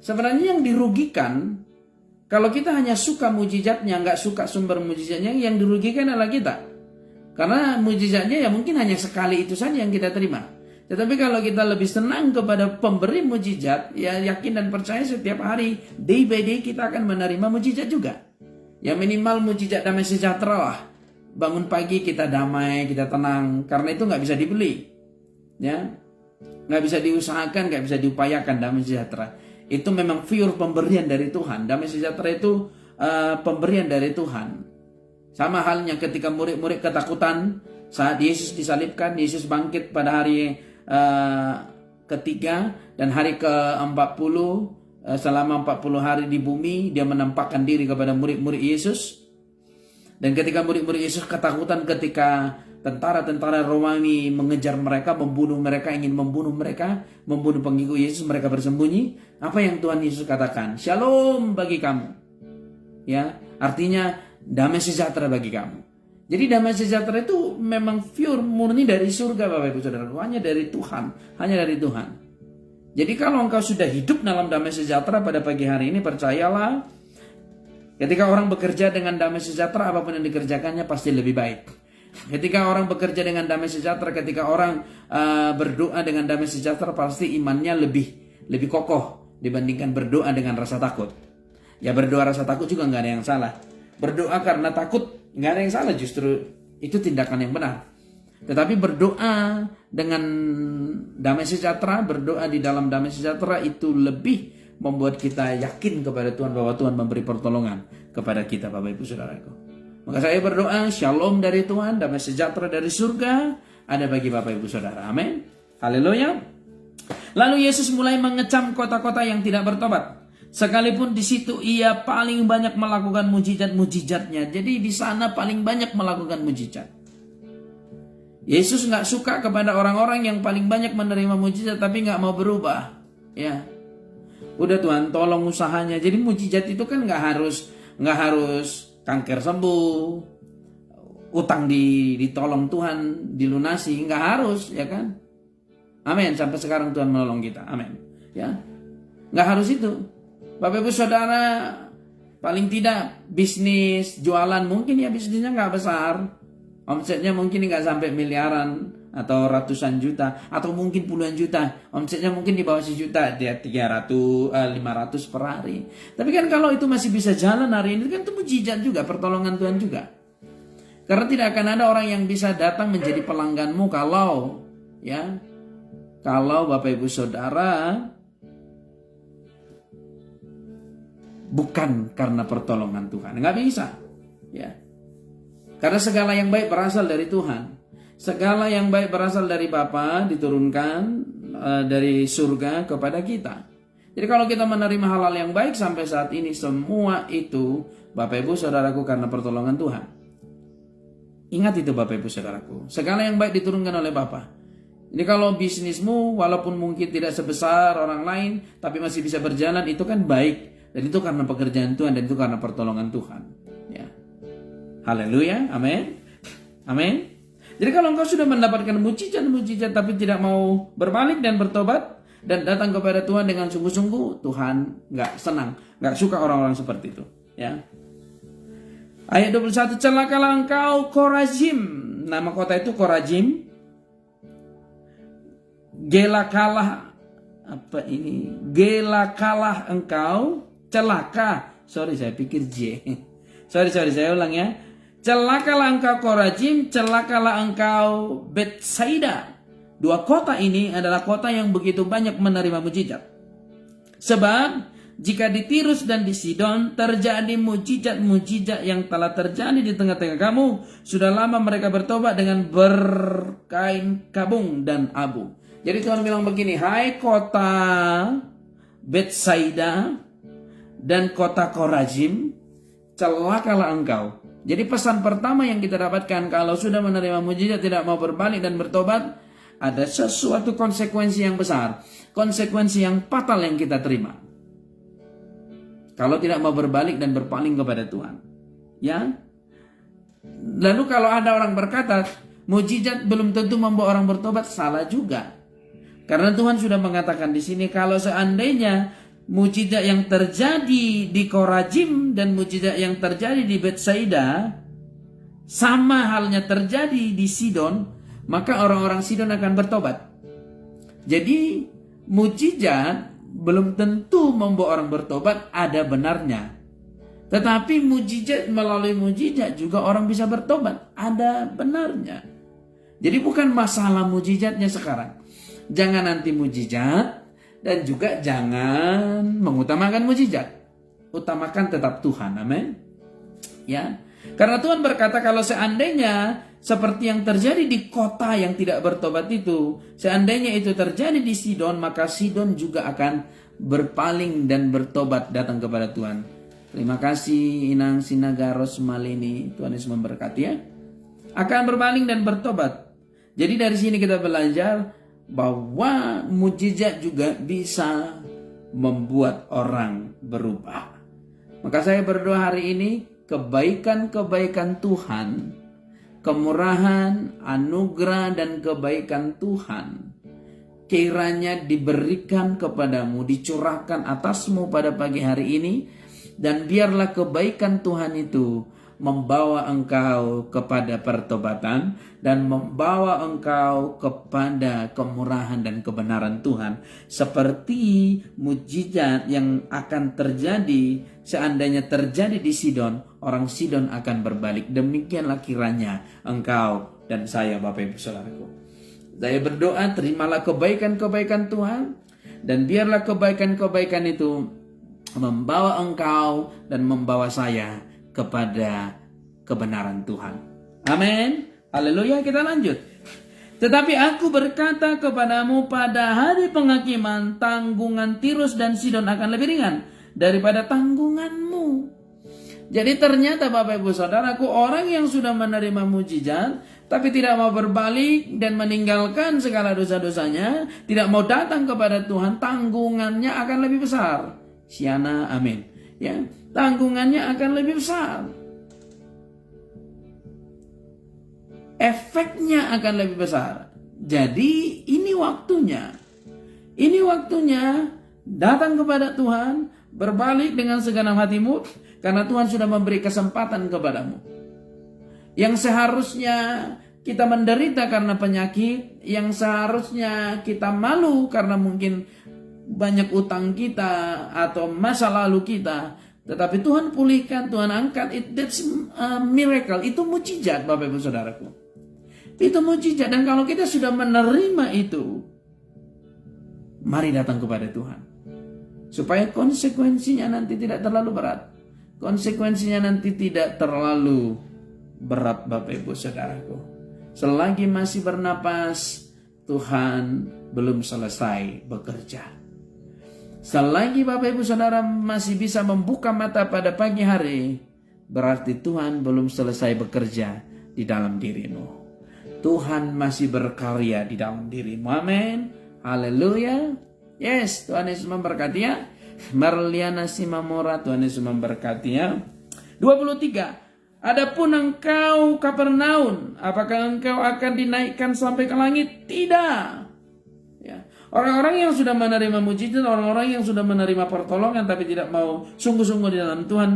Sebenarnya yang dirugikan, kalau kita hanya suka mujizatnya, nggak suka sumber mujizatnya, yang dirugikan adalah kita. Karena mujizatnya ya mungkin hanya sekali itu saja yang kita terima. Tetapi kalau kita lebih senang kepada pemberi mujizat, ya yakin dan percaya setiap hari, day by day kita akan menerima mujizat juga. Ya minimal mujizat damai sejahtera lah. Bangun pagi kita damai, kita tenang, karena itu nggak bisa dibeli, ya, nggak bisa diusahakan, nggak bisa diupayakan. Damai sejahtera itu memang pure pemberian dari Tuhan. Damai sejahtera itu pemberian dari Tuhan. Sama halnya ketika murid-murid ketakutan saat Yesus disalibkan, Yesus bangkit pada hari ketiga dan hari ke-40, selama 40 hari di bumi dia menampakkan diri kepada murid-murid Yesus. Dan ketika murid-murid Yesus ketakutan ketika tentara-tentara Romawi mengejar mereka, membunuh mereka, ingin membunuh mereka, membunuh pengikut Yesus, mereka bersembunyi. Apa yang Tuhan Yesus katakan? Shalom bagi kamu. Ya, artinya damai sejahtera bagi kamu. Jadi damai sejahtera itu memang pure, murni dari surga Bapak Ibu Saudara. Hanya dari Tuhan, hanya dari Tuhan. Jadi kalau engkau sudah hidup dalam damai sejahtera pada pagi hari ini, percayalah, ketika orang bekerja dengan damai sejahtera, apapun yang dikerjakannya pasti lebih baik. Ketika orang bekerja dengan damai sejahtera, ketika orang berdoa dengan damai sejahtera, pasti imannya lebih kokoh dibandingkan berdoa dengan rasa takut. Ya berdoa rasa takut juga nggak ada yang salah. Berdoa karena takut nggak ada yang salah, justru Itu tindakan yang benar. Tetapi berdoa dengan damai sejahtera, berdoa di dalam damai sejahtera itu lebih membuat kita yakin kepada Tuhan bahwa Tuhan memberi pertolongan kepada kita, Bapak Ibu Saudaraku. Maka saya berdoa shalom dari Tuhan, damai sejahtera dari surga ada bagi Bapak Ibu Saudara. Amin. Haleluya. Lalu Yesus mulai mengecam kota-kota yang tidak bertobat. Sekalipun di situ ia paling banyak melakukan mujizat-mujizatnya. Jadi di sana paling banyak melakukan mujizat. Yesus nggak suka kepada orang-orang yang paling banyak menerima mujizat tapi nggak mau berubah. Ya, udah Tuhan tolong usahanya. Jadi mujizat itu kan nggak harus kanker sembuh, utang ditolong Tuhan dilunasi, nggak harus, ya kan? Amin. Sampai sekarang Tuhan menolong kita. Amin. Ya, nggak harus itu. Bapak Ibu Saudara, paling tidak bisnis jualan mungkin ya bisnisnya nggak besar. Omsetnya mungkin nggak sampai miliaran atau ratusan juta atau mungkin puluhan juta. Omsetnya mungkin di bawah 1 juta, dia 500 per hari. Tapi kan kalau itu masih bisa jalan hari ini kan itu mujizat juga, pertolongan Tuhan juga. Karena tidak akan ada orang yang bisa datang menjadi pelangganmu kalau Bapak Ibu Saudara bukan karena pertolongan Tuhan. Nggak bisa. Ya. Karena segala yang baik berasal dari Tuhan. Segala yang baik berasal dari Bapa, diturunkan dari surga kepada kita. Jadi kalau kita menerima hal-hal yang baik sampai saat ini, semua itu Bapak Ibu Saudaraku karena pertolongan Tuhan. Ingat itu Bapak Ibu Saudaraku. Segala yang baik diturunkan oleh Bapa. Jadi kalau bisnismu walaupun mungkin tidak sebesar orang lain, tapi masih bisa berjalan, itu kan baik. Dan itu karena pekerjaan Tuhan dan itu karena pertolongan Tuhan. Ya. Haleluya, amin. Amin. Jadi kalau engkau sudah mendapatkan mujizat-mujizat tapi tidak mau berbalik dan bertobat dan datang kepada Tuhan dengan sungguh-sungguh, Tuhan nggak senang, nggak suka orang-orang seperti itu. Ya. Ayat 21, celakalah engkau Korazim. Nama kota itu Korazim. Gelakalah Gelakalah engkau, celaka. Sorry, saya pikir J. Sorry, saya ulang ya. Celakalah engkau Korazim, celakalah engkau Betsaida. Dua kota ini adalah kota yang begitu banyak menerima mujizat. Sebab jika di Tirus dan di Sidon terjadi mujizat-mujizat yang telah terjadi di tengah-tengah kamu, sudah lama mereka bertobat dengan berkain kabung dan abu. Jadi Tuhan bilang begini, hai kota Betsaida dan kota Korazim, celakalah engkau. Jadi pesan pertama yang kita dapatkan kalau sudah menerima mujizat tidak mau berbalik dan bertobat, ada sesuatu konsekuensi yang besar, konsekuensi yang fatal yang kita terima. Kalau tidak mau berbalik dan berpaling kepada Tuhan. Ya. Lalu kalau ada orang berkata, mujizat belum tentu membawa orang bertobat, salah juga. Karena Tuhan sudah mengatakan di sini kalau seandainya mujizat yang terjadi di Korazim dan mujizat yang terjadi di Betsaida sama halnya terjadi di Sidon, maka orang-orang Sidon akan bertobat. Jadi mujizat belum tentu membawa orang bertobat, ada benarnya. Tetapi mujizat melalui mujizat juga orang bisa bertobat, ada benarnya. Jadi bukan masalah mujizatnya sekarang. Jangan anti mujizat dan juga jangan mengutamakan mujizat. Utamakan tetap Tuhan. Amin. Ya. Karena Tuhan berkata kalau seandainya seperti yang terjadi di kota yang tidak bertobat itu, seandainya itu terjadi di Sidon, maka Sidon juga akan berpaling dan bertobat datang kepada Tuhan. Terima kasih Inang Sinaga Rosmalini. Tuhan Yesus memberkati ya. Akan berpaling dan bertobat. Jadi dari sini kita belajar bahwa mujizat juga bisa membuat orang berubah. Maka saya berdoa hari ini kebaikan-kebaikan Tuhan, kemurahan, anugerah dan kebaikan Tuhan kiranya diberikan kepadamu, dicurahkan atasmu pada pagi hari ini, dan biarlah kebaikan Tuhan itu membawa engkau kepada pertobatan dan membawa engkau kepada kemurahan dan kebenaran Tuhan. Seperti mujizat yang akan terjadi seandainya terjadi di Sidon, orang Sidon akan berbalik. Demikianlah kiranya engkau dan saya, Bapak Ibu Saudaraku. Saya berdoa, terimalah kebaikan-kebaikan Tuhan, dan biarlah kebaikan-kebaikan itu membawa engkau dan membawa saya kepada kebenaran Tuhan. Amin. Haleluya, kita lanjut. Tetapi aku berkata kepadamu, pada hari penghakiman tanggungan Tirus dan Sidon akan lebih ringan daripada tanggunganmu. Jadi ternyata Bapak Ibu Saudaraku, orang yang sudah menerima mujizat tapi tidak mau berbalik dan meninggalkan segala dosa-dosanya, tidak mau datang kepada Tuhan, tanggungannya akan lebih besar. Siana, amin. Ya, tanggungannya akan lebih besar. Efeknya akan lebih besar. Jadi ini waktunya. Ini waktunya datang kepada Tuhan, berbalik dengan segenap hatimu, karena Tuhan sudah memberi kesempatan kepadamu. Yang seharusnya kita menderita karena penyakit, yang seharusnya kita malu karena mungkin banyak utang kita atau masa lalu kita, tetapi Tuhan pulihkan, Tuhan angkat. That's a miracle. Itu mujizat, Bapak Ibu Saudaraku. Itu mujizat. Dan kalau kita sudah menerima itu, mari datang kepada Tuhan, supaya konsekuensinya nanti tidak terlalu berat. Konsekuensinya nanti tidak terlalu berat, Bapak Ibu Saudaraku. Selagi masih bernapas, Tuhan belum selesai bekerja. Selagi Bapak Ibu Saudara masih bisa membuka mata pada pagi hari, berarti Tuhan belum selesai bekerja di dalam dirimu. Tuhan masih berkarya di dalam dirimu. Amin. Haleluya. Yes, Tuhan Yesus memberkati ya. Marliana Simamora, Tuhan Yesus memberkati ya. 23. Adapun engkau Kapernaum, apakah engkau akan dinaikkan sampai ke langit? Tidak. Ya. Orang-orang yang sudah menerima mujizat, orang-orang yang sudah menerima pertolongan tapi tidak mau sungguh-sungguh di dalam Tuhan,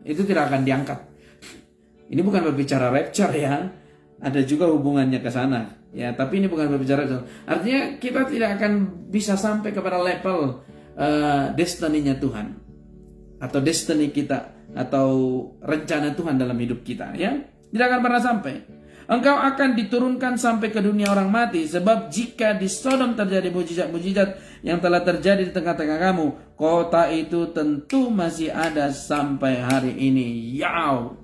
itu tidak akan diangkat. Ini bukan berbicara rapture ya. Ada juga hubungannya ke sana. Ya, tapi ini bukan berbicara rapture. Artinya kita tidak akan bisa sampai kepada level destiny-nya Tuhan, atau destiny kita, atau rencana Tuhan dalam hidup kita, ya. Tidak akan pernah sampai. Engkau akan diturunkan sampai ke dunia orang mati, sebab jika di Sodom terjadi mujizat-mujizat yang telah terjadi di tengah-tengah kamu, kota itu tentu masih ada sampai hari ini. Yaw.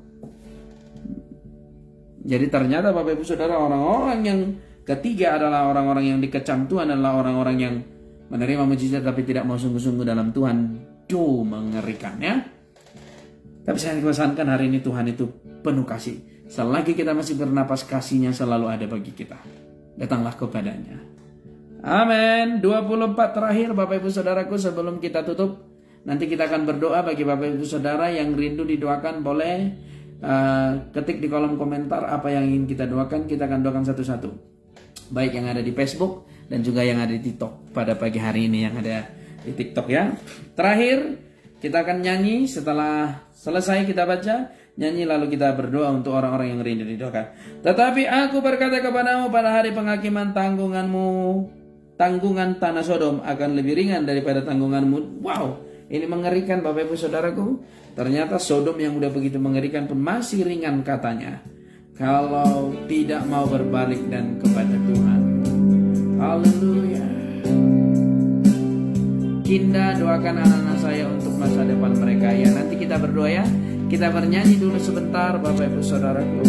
Jadi ternyata Bapak Ibu Saudara, orang-orang yang ketiga adalah orang-orang yang dikecam Tuhan, adalah orang-orang yang menerima mujizat tapi tidak mau sungguh-sungguh dalam Tuhan. Duh, mengerikan ya. Tapi saya pesankan hari ini, Tuhan itu penuh kasih. Selagi kita masih bernapas, kasih-Nya selalu ada bagi kita. Datanglah kepadanya. Amin. 24 terakhir Bapak Ibu Saudaraku, sebelum kita tutup, nanti kita akan berdoa. Bagi Bapak Ibu Saudara yang rindu didoakan, boleh ketik di kolom komentar apa yang ingin kita doakan. Kita akan doakan satu-satu, baik yang ada di Facebook dan juga yang ada di TikTok pada pagi hari ini, yang ada di TikTok ya. Terakhir kita akan nyanyi. Setelah selesai kita baca, nyanyi, lalu kita berdoa untuk orang-orang yang rindu didoakan. Tetapi aku berkata kepadamu, pada hari penghakiman tanggungan tanah Sodom akan lebih ringan daripada tanggunganmu. Wow, ini mengerikan Bapak Ibu Saudaraku. Ternyata Sodom yang udah begitu mengerikan pun masih ringan katanya, kalau tidak mau berbalik dan kepada Tuhan. Haleluya. Kinda, doakan anak-anak saya untuk masa depan mereka ya. Nanti kita berdoa ya. Kita bernyanyi dulu sebentar Bapak Ibu Saudaraku.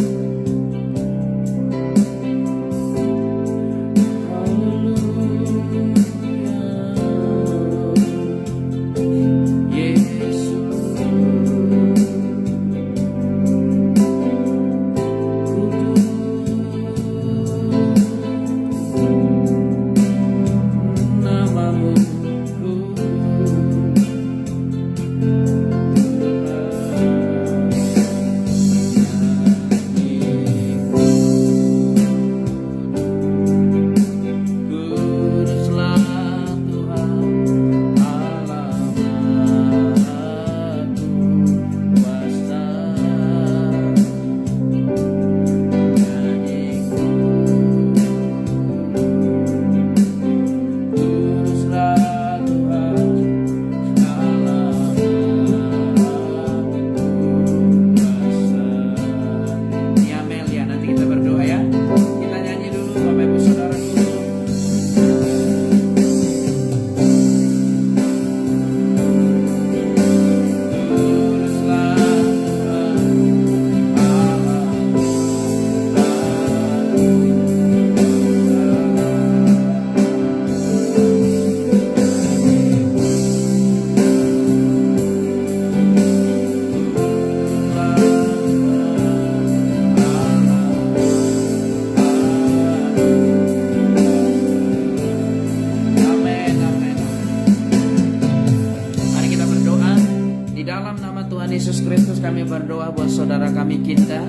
Kristus kami berdoa buat saudara kami Kinda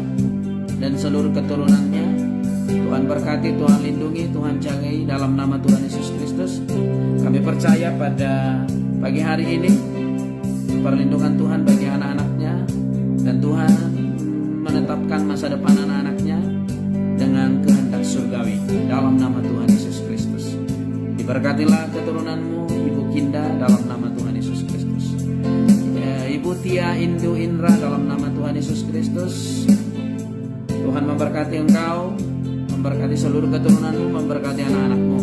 dan seluruh keturunannya. Tuhan berkati, Tuhan lindungi, Tuhan jagai dalam nama Tuhan Yesus Kristus. Kami percaya pada pagi hari ini perlindungan Tuhan bagi anak-anaknya, dan Tuhan menetapkan masa depan anak-anaknya dengan kehendak surgawi dalam nama Tuhan Yesus Kristus. Diberkatilah keturunanmu Ibu Kinda dalam nama Tuhan Yesus Kristus. Ibu Tia Indu Indra dalam nama Tuhan Yesus Kristus. Tuhan memberkati engkau, memberkati seluruh keturunanmu, memberkati anak-anakmu.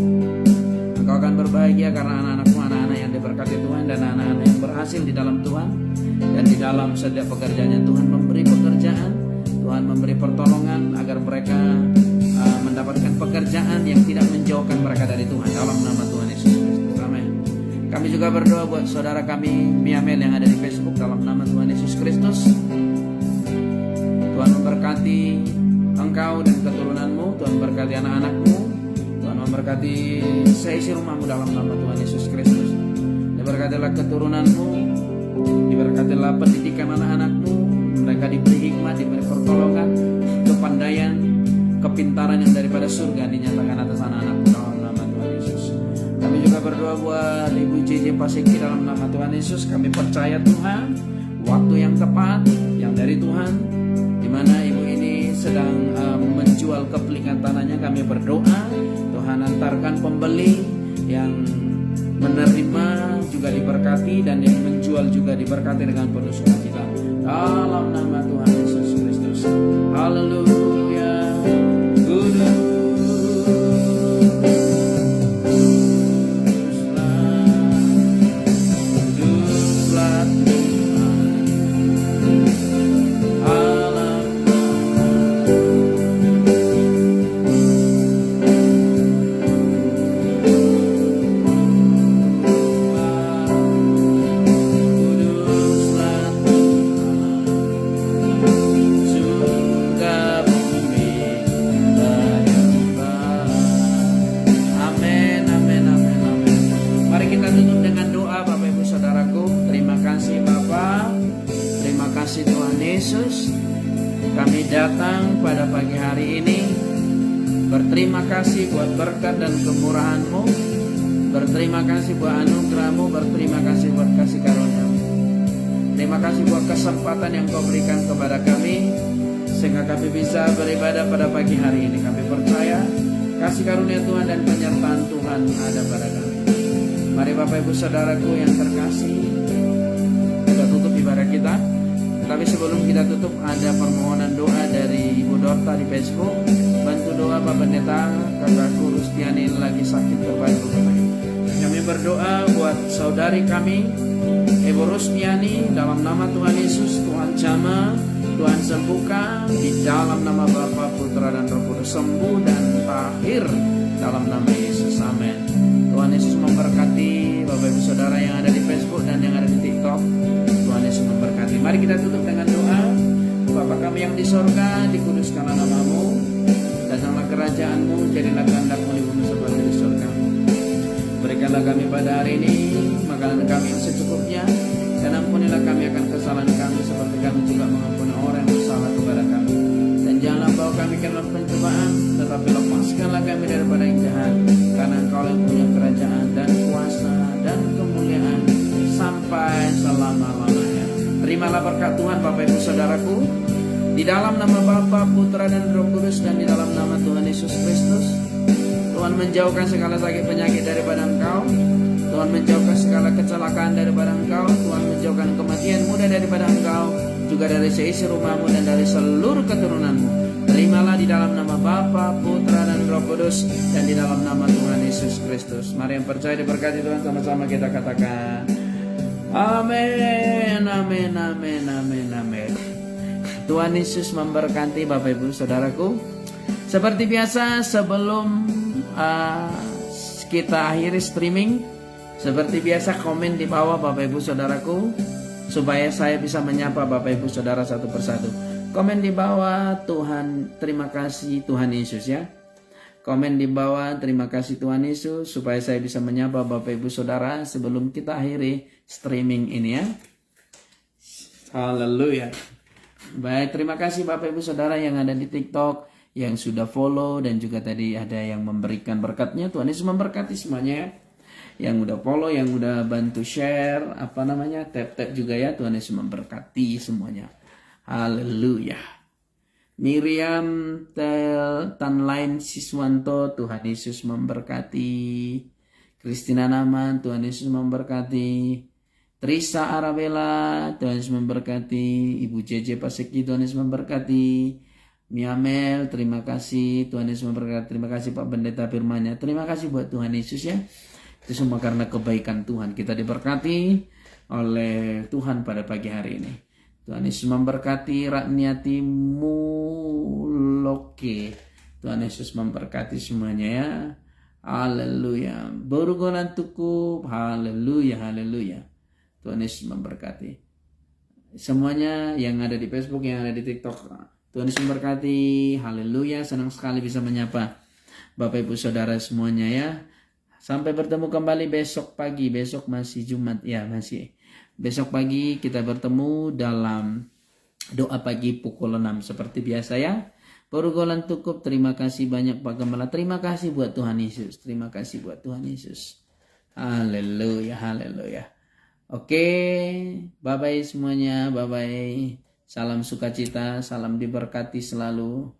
Engkau akan berbahagia karena anak-anakmu anak-anak yang diberkati Tuhan dan anak-anak yang berhasil di dalam Tuhan. Dan di dalam setiap pekerjaannya Tuhan memberi pekerjaan, Tuhan memberi pertolongan agar mereka mendapatkan pekerjaan yang tidak menjauhkan mereka dari Tuhan dalam nama Tuhan Yesus Kristus. Amin. Kami juga berdoa buat saudara kami Miamel yang ada di Facebook dalam nama Tuhan Yesus Kristus. Tuhan memberkati engkau dan keturunanmu, Tuhan memberkati anak-anakmu, Tuhan memberkati seisi rumahmu dalam nama Tuhan Yesus Kristus. Diberkatilah keturunanmu, diberkatilah pendidikan anak-anakmu, mereka diberi hikmat, diberi pertolongan, kepandaian, kepintaran yang daripada surga dinyatakan atas anak-anakmu dalam nama Tuhan Yesus. Kami juga berdoa buat Ibu JJ Pasiki dalam nama Tuhan Yesus. Kami percaya Tuhan, waktu yang tepat yang dari Tuhan, di mana Ibu ini sedang menjual kepelikan tanahnya. Kami berdoa Tuhan antarkan pembeli yang menerima juga diberkati, dan yang menjual juga diberkati dengan penuh sukacita dalam nama Tuhan Yesus Kristus. Haleluya. Kami datang pada pagi hari ini berterima kasih buat berkat dan kemurahan-Mu, berterima kasih buat anugerah-Mu, berterima kasih buat kasih karunia-Mu. Terima kasih buat kesempatan yang Kau berikan kepada kami sehingga kami bisa beribadah pada pagi hari ini. Kami percaya kasih karunia Tuhan dan penyertaan Tuhan ada pada kami. Mari Bapak Ibu Saudaraku yang terkasih, kita tutup ibadah kita. Tapi sebelum kita tutup, ada permohonan doa dari Ibu Dorta di Facebook. Bantu doa Pak Pendeta, kakakku Rustiani lagi sakit terbaik. Kami berdoa buat saudari kami Ibu Rustiani dalam nama Tuhan Yesus. Tuhan jamah, Tuhan sembuhkan di dalam nama Bapa, Putra dan Roh Kudus. Sembuh dan tahir dalam nama Yesus. Amin. Tuhan Yesus memberkati Bapak Ibu Saudara yang ada di Facebook dan yang ada di TikTok. Tuhan Yesus memberkati. Mari kita tutup dengan doa. Bapa kami yang di sorga, dikuduskanlah nama-Mu, datanglah kerajaan-Mu, jadilah kehendak-Mu di bumi seperti di sorga. Berikanlah kami pada hari ini makanan kami yang secukupnya, dan ampunilah kami akan kesalahan kami seperti kami juga mengampuni orang yang bersalah kepada kami. Dan janganlah bawa kami ke dalam pencobaan, tetapi lepaskanlah kami daripada yang jahat, karena Engkau yang punya kerajaan dan kuasa dan kemuliaan sampai selama-lamanya. Terimalah berkat Tuhan Bapak Ibu Saudaraku, di dalam nama Bapa, Putra dan Roh Kudus, dan di dalam nama Tuhan Yesus Kristus. Tuhan menjauhkan segala sakit penyakit daripada engkau. Tuhan menjauhkan segala kecelakaan daripada engkau. Tuhan menjauhkan kematian muda daripada engkau, juga dari seisi rumahmu dan dari seluruh keturunanmu. Terimalah di dalam nama Bapa, Putra dan Roh Kudus, dan di dalam nama Tuhan Yesus Kristus. Mari yang percaya diberkati Tuhan, sama-sama kita katakan amin, amin, amin, amin, amin. Tuhan Yesus memberkati Bapak Ibu Saudaraku. Seperti biasa sebelum kita akhiri streaming, seperti biasa komen di bawah Bapak Ibu Saudaraku, supaya saya bisa menyapa Bapak Ibu Saudara satu persatu. Komen di bawah, Tuhan terima kasih Tuhan Yesus ya. Komen di bawah, terima kasih Tuhan Yesus, supaya saya bisa menyapa Bapak Ibu Saudara sebelum kita akhiri streaming ini ya. Haleluya. Baik, terima kasih Bapak Ibu Saudara yang ada di TikTok, yang sudah follow dan juga tadi ada yang memberikan berkatnya. Tuhan Yesus memberkati semuanya. Yang udah follow, yang udah bantu share, tap-tap juga ya. Tuhan Yesus memberkati semuanya. Haleluya. Miriam Tanlain Siswanto, Tuhan Yesus memberkati. Christina Naman, Tuhan Yesus memberkati. Trisa Arabella, Tuhan Yesus memberkati. Ibu JJ Paseki, Tuhan Yesus memberkati. Miamel, terima kasih. Tuhan Yesus memberkati. Terima kasih Pak Pendeta firman-Nya. Terima kasih buat Tuhan Yesus ya. Itu semua karena kebaikan Tuhan. Kita diberkati oleh Tuhan pada pagi hari ini. Tuhan Yesus memberkati. Ratniati Muloke, Tuhan Yesus memberkati semuanya ya. Haleluya. Borugolan Tukup. Haleluya, haleluya. Tuhan Yesus memberkati semuanya yang ada di Facebook, yang ada di TikTok. Tuhan Yesus memberkati. Haleluya. Senang sekali bisa menyapa Bapak Ibu Saudara semuanya ya. Sampai bertemu kembali besok pagi. Besok masih Jumat ya, masih. Besok pagi kita bertemu dalam doa pagi pukul 6 seperti biasa ya. Porugolan Tukup, terima kasih banyak Pak Gembala. Terima kasih buat Tuhan Yesus. Terima kasih buat Tuhan Yesus. Haleluya, haleluya. Oke, bye-bye semuanya. Bye-bye. Salam sukacita, salam diberkati selalu.